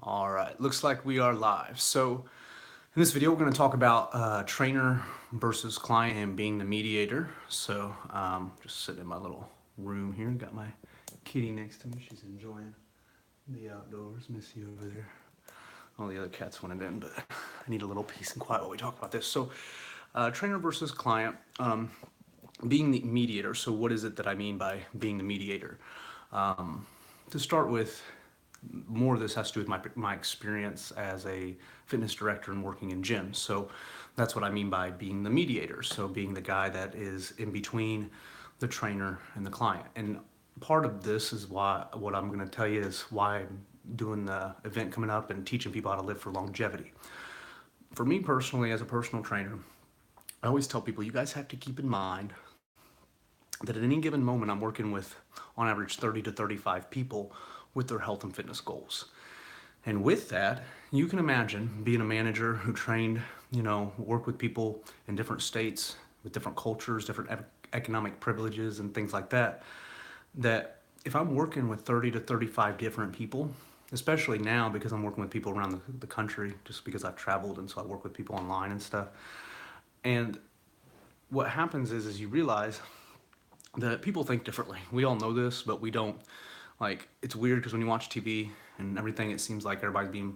All right, looks like we are live. So in this video, we're going to talk about trainer versus client and being the mediator. So just sitting in my little room here, got my kitty next to me. She's enjoying the outdoors. Missy over there. All the other cats wanted in, but I need a little peace and quiet while we talk about this. So trainer versus client, being the mediator. So what is it that I mean by being the mediator? To start with, more of this has to do with my experience as a fitness director and working in gyms. So that's what I mean by being the mediator. So being the guy that is in between the trainer and the client. And part of this is why what I'm going to tell you is why I'm doing the event coming up and teaching people how to live for longevity. For me personally, as a personal trainer, I always tell people you guys have to keep in mind that at any given moment I'm working with on average 30 to 35 people with their health and fitness goals. And with that, you can imagine being a manager who trained, work with people in different states with different cultures, different economic privileges and things like that, that if I'm working with 30 to 35 different people, especially now because I'm working with people around the country, just because I've traveled and so I work with people online and stuff. And what happens is you realize that people think differently. We all know this, but we don't. Like, it's weird because when you watch TV and everything, it seems like everybody's being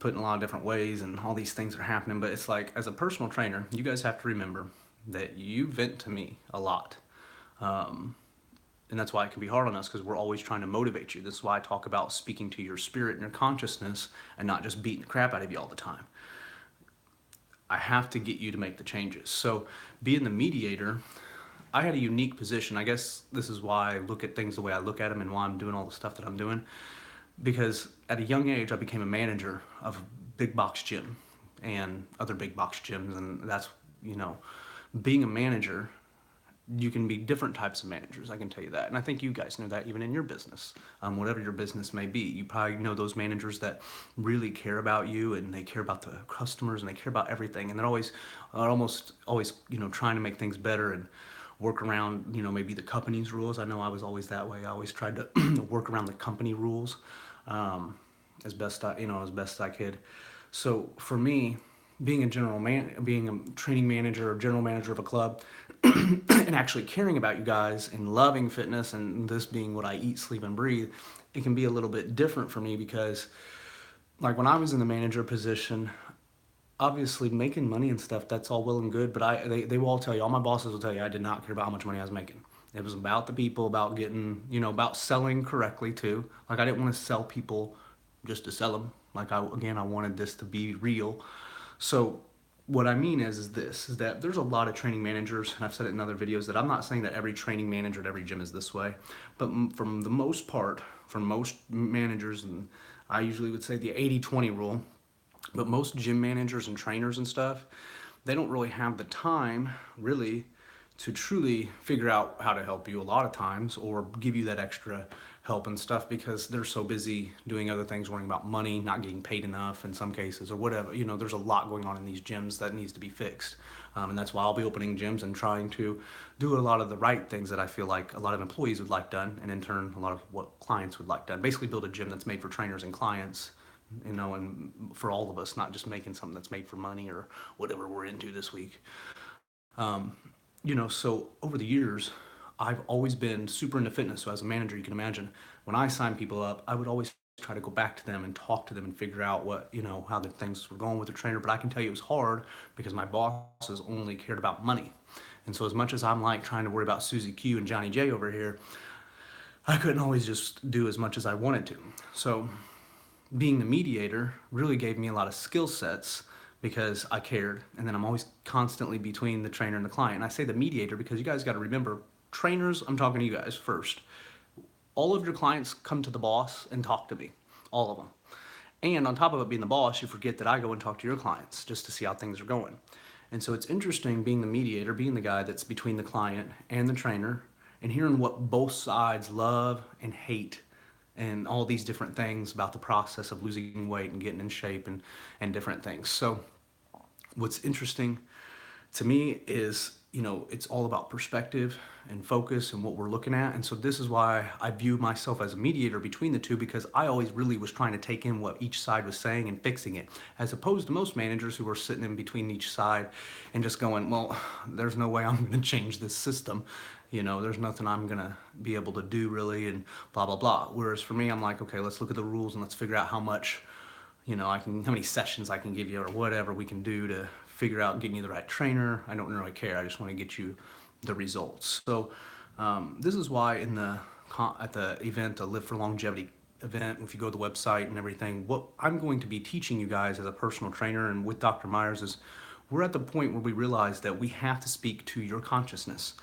put in a lot of different ways and all these things are happening. But it's like, as a personal trainer, you guys have to remember that you vent to me a lot. And that's why it can be hard on us because we're always trying to motivate you. This is why I talk about speaking to your spirit and your consciousness and not just beating the crap out of you all the time. I have to get you to make the changes. So being the mediator, I had a unique position. I guess this is why I look at things the way I look at them and why I'm doing all the stuff that I'm doing. Because at a young age, I became a manager of a big box gym and other big box gyms. And that's, being a manager, you can be different types of managers. I can tell you that. And I think you guys know that even in your business, whatever your business may be. You probably know those managers that really care about you and they care about the customers and they care about everything. And they're almost always, trying to make things better and work around, maybe the company's rules. I know I was always that way. I always tried to work around the company rules as best I could. So for me, being being a training manager or general manager of a club, and actually caring about you guys and loving fitness and this being what I eat, sleep, and breathe, it can be a little bit different for me because, like, when I was in the manager position, obviously making money and stuff, that's all well and good, but they will all tell you, all my bosses will tell you, I did not care about how much money I was making. It was about the people, about getting, about selling correctly too. Like, I didn't want to sell people just to sell them. Like, I wanted this to be real. So what I mean is that there's a lot of training managers, and I've said it in other videos, that I'm not saying that every training manager at every gym is this way, but from the most part, for most managers, and I usually would say the 80-20 rule, but most gym managers and trainers and stuff, they don't really have the time, really, to truly figure out how to help you a lot of times or give you that extra help and stuff because they're so busy doing other things, worrying about money, not getting paid enough in some cases or whatever. There's a lot going on in these gyms that needs to be fixed. And that's why I'll be opening gyms and trying to do a lot of the right things that I feel like a lot of employees would like done, and in turn, a lot of what clients would like done. Basically, build a gym that's made for trainers and clients, and for all of us, not just making something that's made for money or whatever we're into this week. So over the years, I've always been super into fitness. So as a manager, you can imagine when I sign people up, I would always try to go back to them and talk to them and figure out what, how the things were going with the trainer. But I can tell you it was hard because my bosses only cared about money. And so as much as I'm like trying to worry about Susie Q and Johnny J over here, I couldn't always just do as much as I wanted to. So being the mediator really gave me a lot of skill sets because I cared, and then I'm always constantly between the trainer and the client. And I say the mediator because you guys got to remember, trainers, I'm talking to you guys first. All of your clients come to the boss and talk to me, all of them. And on top of it being the boss, you forget that I go and talk to your clients just to see how things are going. And so it's interesting being the mediator, being the guy that's between the client and the trainer, and hearing what both sides love and hate and all these different things about the process of losing weight and getting in shape and different things. So what's interesting to me is it's all about perspective and focus and what we're looking at. And so this is why I view myself as a mediator between the two, because I always really was trying to take in what each side was saying and fixing it, as opposed to most managers who are sitting in between each side and just going, well, there's no way I'm going to change this system. There's nothing I'm going to be able to do really, and blah, blah, blah. Whereas for me, I'm like, okay, let's look at the rules and let's figure out how much how many sessions I can give you or whatever we can do to figure out getting you the right trainer. I don't really care. I just want to get you the results. So this is why at the event, the Live for Longevity event, if you go to the website and everything, what I'm going to be teaching you guys as a personal trainer and with Dr. Myers is we're at the point where we realize that we have to speak to your consciousness,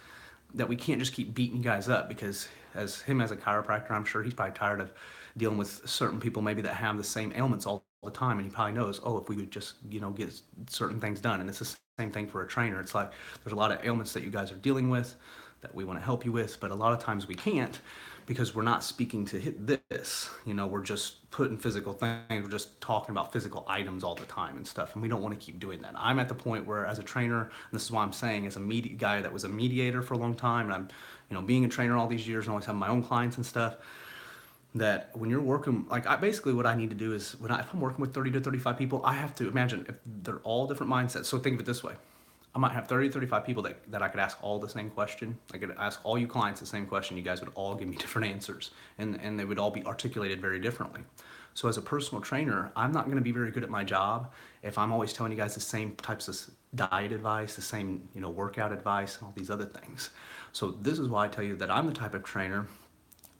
that we can't just keep beating you guys up, because as a chiropractor, I'm sure he's probably tired of dealing with certain people maybe that have the same ailments all the time, and he probably knows, oh, if we would just get certain things done. And it's the same thing for a trainer. It's like there's a lot of ailments that you guys are dealing with that we want to help you with, but a lot of times we can't, because we're not speaking to hit this. We're just putting physical things, we're just talking about physical items all the time and stuff, and we don't want to keep doing that. I'm at the point where, as a trainer, and this is why I'm saying, as a guy that was a mediator for a long time, and I'm being a trainer all these years and always having my own clients and stuff, that when you're working, like, basically what I need to do is, if I'm working with 30 to 35 people, I have to imagine if they're all different mindsets. So think of it this way. I might have 30 to 35 people that I could ask all the same question. I could ask all you clients the same question. You guys would all give me different answers, and they would all be articulated very differently. So as a personal trainer, I'm not going to be very good at my job if I'm always telling you guys the same types of diet advice, the same, workout advice, and all these other things. So this is why I tell you that I'm the type of trainer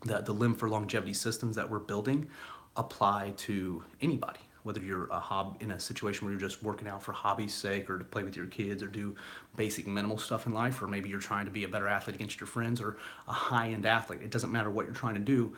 that the Limb for Longevity systems that we're building apply to anybody, whether you're in a situation where you're just working out for hobby's sake, or to play with your kids, or do basic minimal stuff in life, or maybe you're trying to be a better athlete against your friends, or a high-end athlete. It doesn't matter what you're trying to do.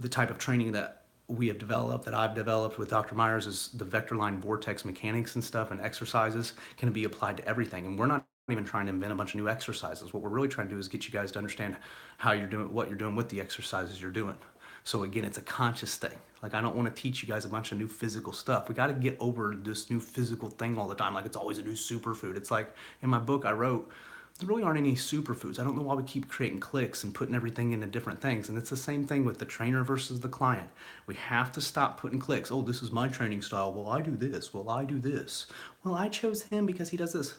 The type of training that we have developed, that I've developed with Dr. Myers, is the vector line vortex mechanics and stuff, and exercises can be applied to everything. And we're not even trying to invent a bunch of new exercises. What we're really trying to do is get you guys to understand how you're doing, what you're doing with the exercises you're doing. So again, it's a conscious thing. Like, I don't want to teach you guys a bunch of new physical stuff. We got to get over this new physical thing all the time. Like, it's always a new superfood. It's like, in my book I wrote, there really aren't any superfoods. I don't know why we keep creating clicks and putting everything into different things. And it's the same thing with the trainer versus the client. We have to stop putting clicks. Oh, this is my training style. Well, I do this. Well, I do this. Well, I chose him because he does this.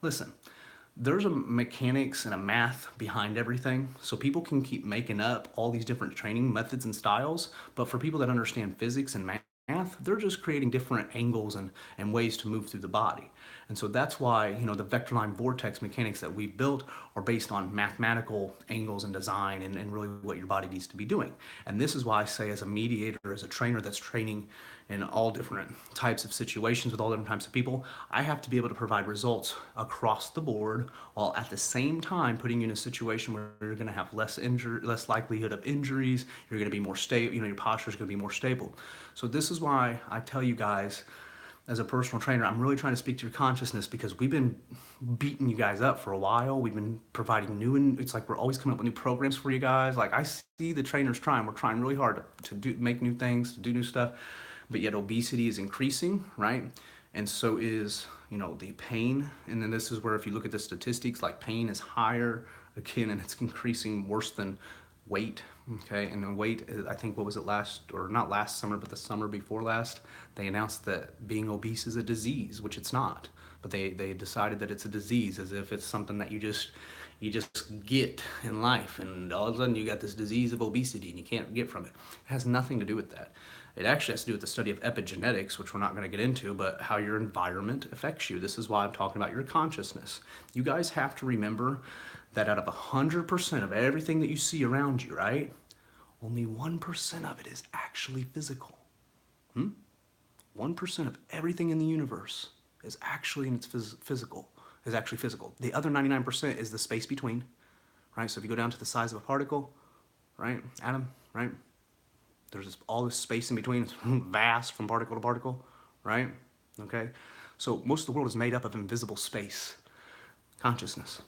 Listen, there's a mechanics and a math behind everything. So people can keep making up all these different training methods and styles, but for people that understand physics and math, they're just creating different angles and ways to move through the body. And so that's why, the vector line vortex mechanics that we've built are based on mathematical angles and design, and really what your body needs to be doing. And this is why I say, as a mediator, as a trainer that's training in all different types of situations with all different types of people, I have to be able to provide results across the board, while at the same time putting you in a situation where you're going to have less likelihood of injuries. You're going to be more stable. Your posture is going to be more stable. So this is why I tell you guys, as a personal trainer, I'm really trying to speak to your consciousness, because we've been beating you guys up for a while. We've been providing it's like we're always coming up with new programs for you guys. Like, I see the trainers trying. We're trying really hard to make new things, to do new stuff, but yet obesity is increasing, right? And so is, the pain. And then this is where, if you look at the statistics, like, pain is higher again, and it's increasing worse than weight. Okay, and then weight, I think, what was it, not last summer, but the summer before last, they announced that being obese is a disease, which it's not. But they decided that it's a disease, as if it's something that you just get in life, and all of a sudden you got this disease of obesity and you can't get from it. It has nothing to do with that. It actually has to do with the study of epigenetics, which we're not going to get into, but how your environment affects you. This is why I'm talking about your consciousness. You guys have to remember that out of 100% of everything that you see around you, right, only 1% of it is actually physical. 1% of everything in the universe is actually physical. The other 99% is the space between, right? So if you go down to the size of a particle, right, atom, right, there's all this space in between. It's vast from particle to particle, right? Okay, so most of the world is made up of invisible space, consciousness.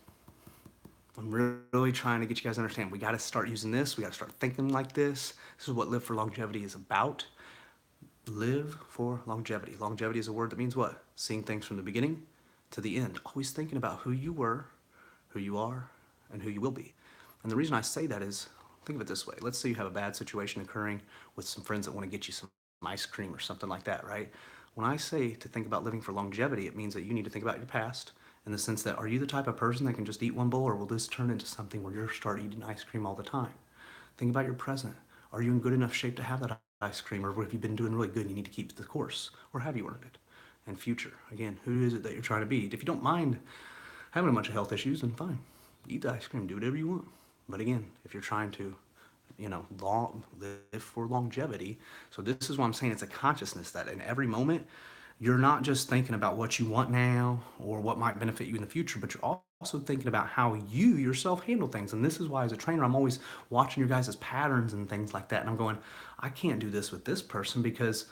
I'm really trying to get you guys to understand. We got to start using this. We got to start thinking like this. This is what Live for Longevity is about. Live for longevity. Longevity is a word that means what? Seeing things from the beginning to the end. Always thinking about who you were who you are and who you will be. And the reason I say that is, think of it this way. Let's say you have a bad situation occurring with some friends that want to get you some ice cream or something like that, right? When I say to think about living for longevity, it means that you need to think about your past in the sense that, are you the type of person that can just eat one bowl, or will this turn into something where you're start eating ice cream all the time? Think about your present. Are you in good enough shape to have that ice cream, or have you been doing really good and you need to keep the course, or have you earned it? And future, again, who is it that you're trying to be? If you don't mind having a bunch of health issues, then fine, eat the ice cream, do whatever you want. But again, if you're trying to, live for longevity. So this is why I'm saying it's a consciousness that in every moment, you're not just thinking about what you want now or what might benefit you in the future, but you're also thinking about how you yourself handle things. And this is why, as a trainer, I'm always watching your guys' patterns and things like that. And I'm going, I can't do this with this person, because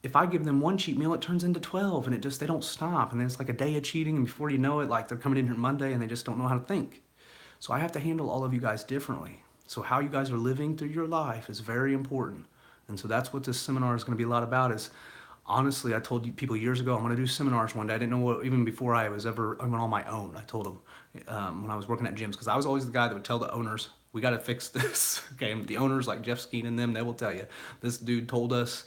if I give them one cheat meal, it turns into 12, and they don't stop. And then it's like a day of cheating. And before you know it, like they're coming in here Monday and they just don't know how to think. So I have to handle all of you guys differently. So how you guys are living through your life is very important. And so that's what this seminar is going to be a lot about. Is honestly, I told you people years ago, I'm going to do seminars one day. I didn't know what, even before I was ever I went on my own. I told them when I was working at gyms, because I was always the guy that would tell the owners, we got to fix this. Okay, and the owners like Jeff Skeen and them, they will tell you, this dude told us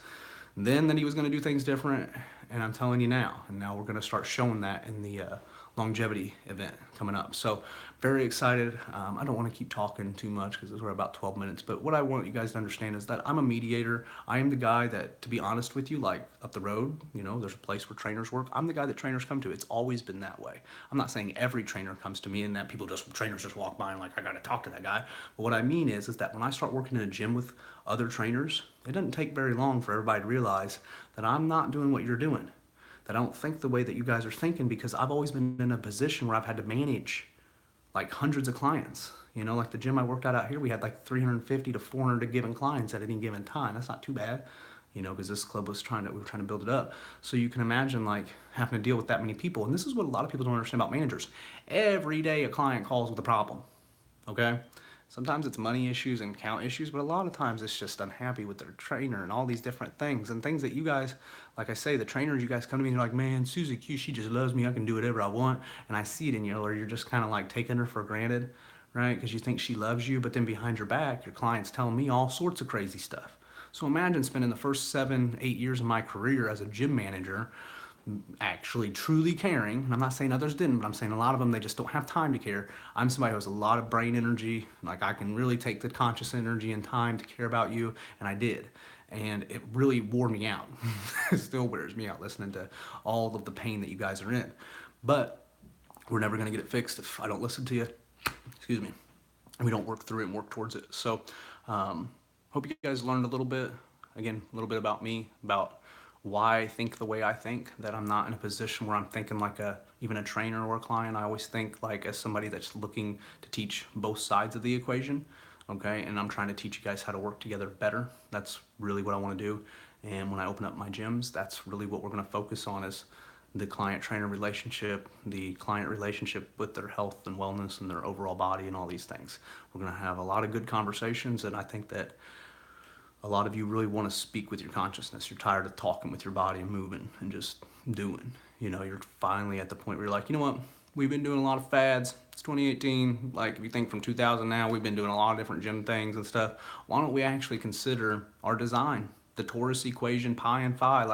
then that he was going to do things different, and I'm telling you now. And now we're going to start showing that in the longevity event coming up. So very excited. I don't want to keep talking too much because we're about 12 minutes, but what I want you guys to understand is that I'm a mediator. I am the guy that, to be honest with you, like up the road, there's a place where trainers work. I'm the guy that trainers come to. It's always been that way. I'm not saying every trainer comes to me and that trainers just walk by and like, I got to talk to that guy. But what I mean is that when I start working in a gym with other trainers, it doesn't take very long for everybody to realize that I'm not doing what you're doing, that I don't think the way that you guys are thinking, because I've always been in a position where I've had to manage like hundreds of clients. Like the gym I worked out here, we had like 350 to 400 given clients at any given time. That's not too bad, because this club we were trying to build it up. So you can imagine like having to deal with that many people. And this is what a lot of people don't understand about managers. Every day a client calls with a problem, okay? Sometimes it's money issues and count issues, but a lot of times it's just unhappy with their trainer and all these different things. And things that you guys, like I say, the trainers, you guys come to me and you're like, man, Susie Q, she just loves me. I can do whatever I want. And I see it in you, or you're just kind of like taking her for granted, right? Because you think she loves you, but then behind your back, your client's telling me all sorts of crazy stuff. So imagine spending the first 7, 8 years of my career as a gym manager actually truly caring. And I'm not saying others didn't, but I'm saying a lot of them, they just don't have time to care. I'm somebody who has a lot of brain energy. Like I can really take the conscious energy and time to care about you, and I did. And it really wore me out. It still wears me out listening to all of the pain that you guys are in. But we're never going to get it fixed if I don't listen to you. Excuse me. And we don't work through it and work towards it. So hope you guys learned a little bit. Again, a little bit about me, about why I think the way I think, that I'm not in a position where I'm thinking like even a trainer or a client. I always think like as somebody that's looking to teach both sides of the equation, okay? And I'm trying to teach you guys how to work together better. That's really what I want to do. And when I open up my gyms, that's really what we're going to focus on, is the client-trainer relationship, the client relationship with their health and wellness and their overall body and all these things. We're going to have a lot of good conversations, and I think that a lot of you really want to speak with your consciousness. You're tired of talking with your body and moving and just doing. You're finally at the point where you're like, you know what? We've been doing a lot of fads. It's 2018. Like if you think from 2000 now, we've been doing a lot of different gym things and stuff. Why don't we actually consider our design, the torus equation, pi and phi?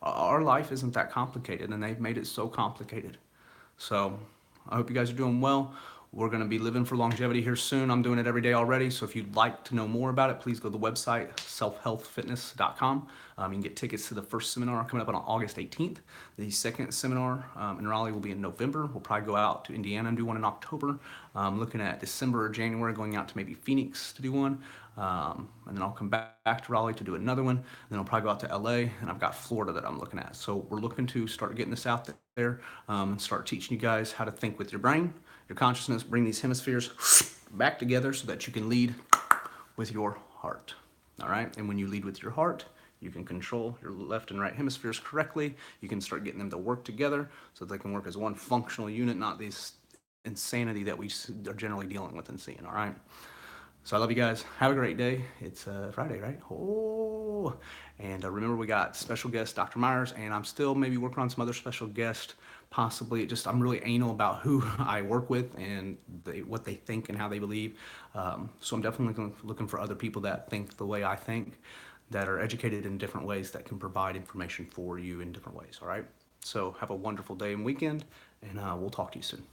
Our life isn't that complicated, and they've made it so complicated. So I hope you guys are doing well. We're going to be living for longevity here soon. I'm doing it every day already. So if you'd like to know more about it, please go to the website, selfhealthfitness.com. You can get tickets to the first seminar coming up on August 18th. The second seminar in Raleigh will be in November. We'll probably go out to Indiana and do one in October. Looking at December or January, going out to maybe Phoenix to do one. And then I'll come back to Raleigh to do another one. Then I'll probably go out to LA, and I've got Florida that I'm looking at. So we're looking to start getting this out there and start teaching you guys how to think with your brain, your consciousness, bring these hemispheres back together so that you can lead with your heart. All right. And when you lead with your heart, you can control your left and right hemispheres correctly. You can start getting them to work together so that they can work as one functional unit, not this insanity that we are generally dealing with and seeing. All right. So I love you guys. Have a great day. It's Friday, right? Oh, and remember we got special guest Dr. Myers, and I'm still maybe working on some other special guest. Possibly, I'm really anal about who I work with and what they think and how they believe. So I'm definitely looking for other people that think the way I think, that are educated in different ways, that can provide information for you in different ways. All right. So have a wonderful day and weekend, and we'll talk to you soon.